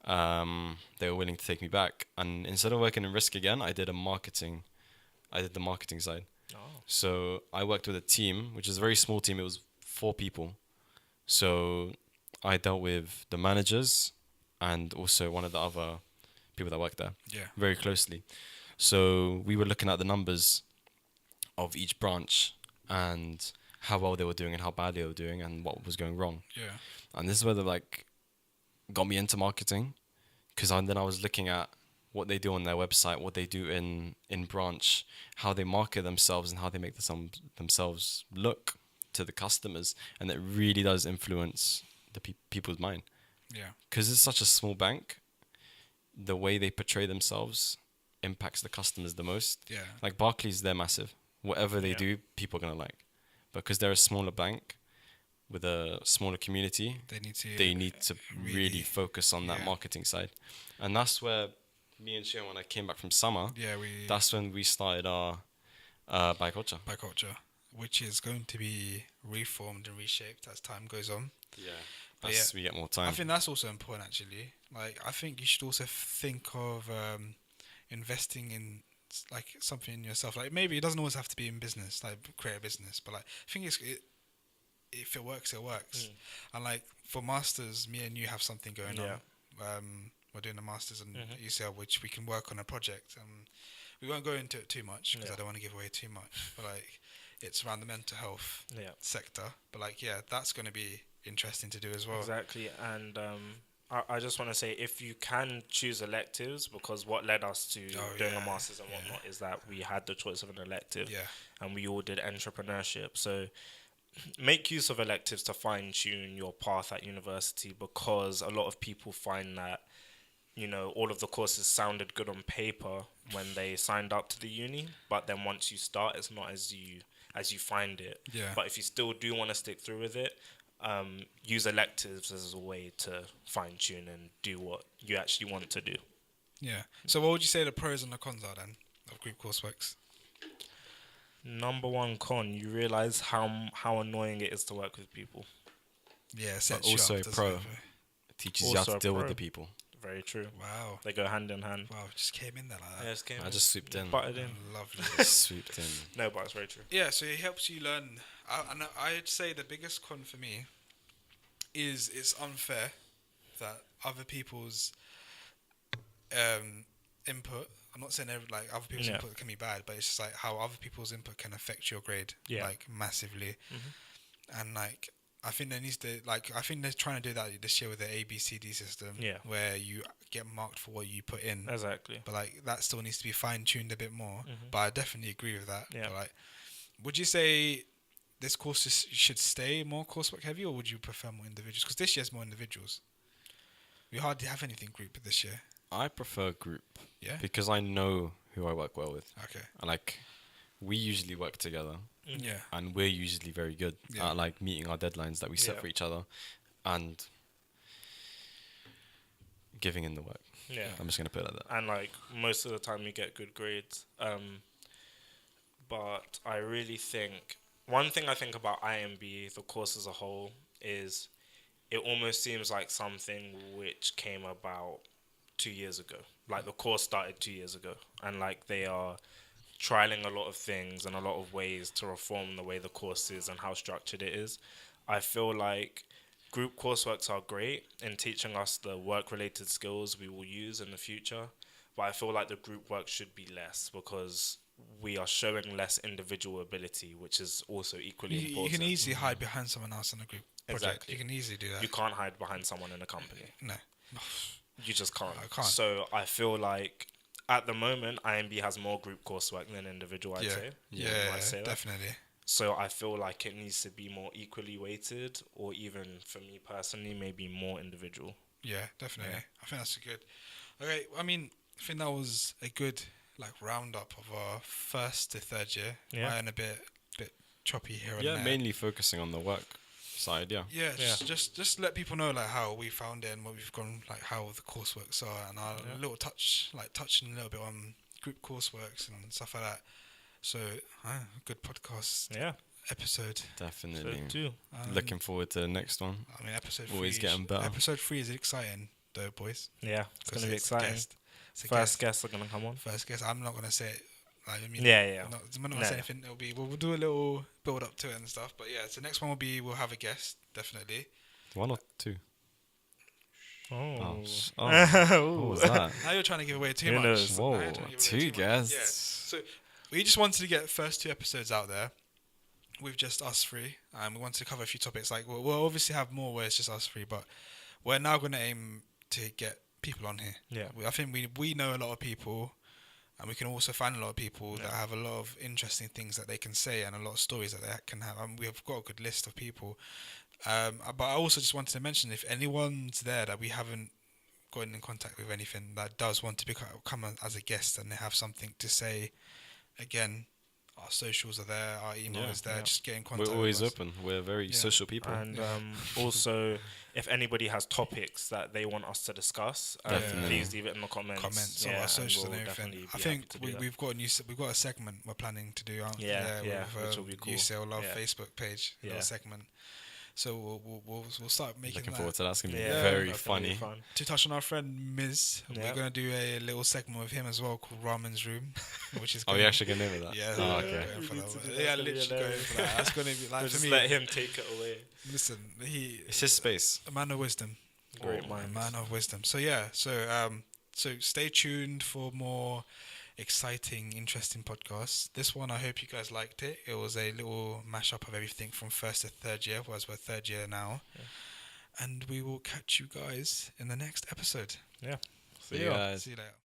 they were willing to take me back. And instead of working in risk again, I did the marketing side. Oh. So I worked with a team, which is a very small team. It was 4 people. So I dealt with the managers and also one of the other people that worked there very closely. So we were looking at the numbers of each branch and how well they were doing and how bad they were doing and what was going wrong. Yeah. And this is where they like got me into marketing, because then I was looking at what they do on their website, what they do in branch, how they market themselves and how they make themselves look to the customers, and it really does influence the people's mind. Yeah. Because it's such a small bank, the way they portray themselves impacts the customers the most. Yeah. Like Barclays, they're massive. Whatever they do, people are gonna like. Because they're a smaller bank with a smaller community, they need to really focus on that marketing side. And that's where me and Shion, when I came back from summer, that's when we started our By Culture. By Culture, which is going to be reformed and reshaped as time goes on. Yeah. As we get more time. I think that's also important, actually. Like, I think you should also think of investing in like something in yourself. Like, maybe it doesn't always have to be in business, like create a business, but like I think if it works, it works. And like for masters, me and you have something going on. We're doing a masters in UCL, which we can work on a project. We won't go into it too much because I don't want to give away too much. But like, it's around the mental health sector. But like, that's going to be interesting to do as well. Exactly. And I just want to say, if you can choose electives, because what led us to doing a master's and whatnot is that we had the choice of an elective, and we all did entrepreneurship. So make use of electives to fine tune your path at university, because a lot of people find that, you know, all of the courses sounded good on paper when they signed up to the uni, but then once you start, it's not as you find it. But if you still do want to stick through with it, use electives as a way to fine tune and do what you actually want to do. Yeah. So what would you say the pros and the cons are then of group courseworks? Number one con, you realize how annoying it is to work with people. Yeah, but also a pro. It teaches you how to deal with the people. Very true. Wow. They go hand in hand. Wow, just came in there like that. Yeah, I just swooped in. Butted in. Lovely. Swooped in. No, but it's very true. Yeah, so it helps you learn. And I'd say the biggest con for me is it's unfair that other people's input. I'm not saying like other people's input can be bad, but it's just like how other people's input can affect your grade like massively. And like I think they're trying to do that this year with the ABCD system, where you get marked for what you put in. Exactly. But like that still needs to be fine tuned a bit more. But I definitely agree with that. But like, would you say this course should stay more coursework heavy, or would you prefer more individuals? Because this year's more individuals. We hardly have anything group this year. I prefer group. Yeah. Because I know who I work well with. Okay. And like, we usually work together. Yeah. And we're usually very good at like meeting our deadlines that we set for each other and giving in the work. Yeah. I'm just gonna put it like that. And like most of the time you get good grades. But I really think one thing I think about IMB, the course as a whole, is it almost seems like something which came about 2 years ago. Like the course started 2 years ago, and like they are trialing a lot of things and a lot of ways to reform the way the course is and how structured it is. I feel like group courseworks are great in teaching us the work-related skills we will use in the future, but I feel like the group work should be less because we are showing less individual ability, which is also equally important. You can easily hide behind someone else in a group project. Exactly. You can easily do that. You can't hide behind someone in a company. No. You just can't. I can't. So I feel like at the moment, IMB has more group coursework than individual, I'd say. Yeah, definitely. So I feel like it needs to be more equally weighted, or even for me personally, maybe more individual. Yeah, definitely. Yeah. I think that's good. Okay, I mean, I think that was a good like roundup of our first to third year. Yeah. And a bit choppy here and there. Yeah, mainly focusing on the work side. Yeah. Yeah, just let people know like how we found it and what we've gone, like how the courseworks are, and our little touching a little bit on group courseworks and stuff like that. So, good podcast. Yeah. Episode. Definitely. So too. Looking forward to the next one. I mean, episode always 3 getting better. Episode 3 is exciting, though, boys. Yeah, it's gonna be exciting. First guests are gonna come on. First guest. I'm not gonna say it. Like, I mean, I'm not gonna say anything. We'll do a little build up to it and stuff. But yeah, so next one we'll have a guest, definitely. 1 or 2? Oh. What was that? Now you're trying to give away too Who much. knows? Whoa, 2 guests. Yeah. So we just wanted to get the first 2 episodes out there with just us 3, and we wanted to cover a few topics. Like we'll obviously have more where it's just us 3, but we're now going to aim to get people on here. Yeah. I think we know a lot of people, and we can also find a lot of people that have a lot of interesting things that they can say and a lot of stories that they can have. And we've got a good list of people. But I also just wanted to mention, if anyone's there that we haven't gotten in contact with anything that does want to come as a guest and they have something to say, again, our socials are there, our email is there. Just get in contact. We're always with us. open. We're very social people. And also, if anybody has topics that they want us to discuss, please leave it in the comments. On our socials and everything. I think we've got a segment we're planning to do. Which will be cool. UCL Love Facebook page. Little segment. So we'll start making. Looking forward to that. That's gonna be very funny. To touch on our friend Miz, we're gonna do a little segment with him as well called Ramen's Room, which is. You actually gonna name it that? Yeah. Okay. Literally going for that. That's gonna be like for me. Let him take it away. Listen, it's his space. A man of wisdom. Great mind. A man of wisdom. So so stay tuned for more exciting, interesting podcasts. This one, I hope you guys liked it. It was a little mashup of everything from first to third year, whereas we're third year now. And we will catch you guys in the next episode. Yeah. See you guys. See you later.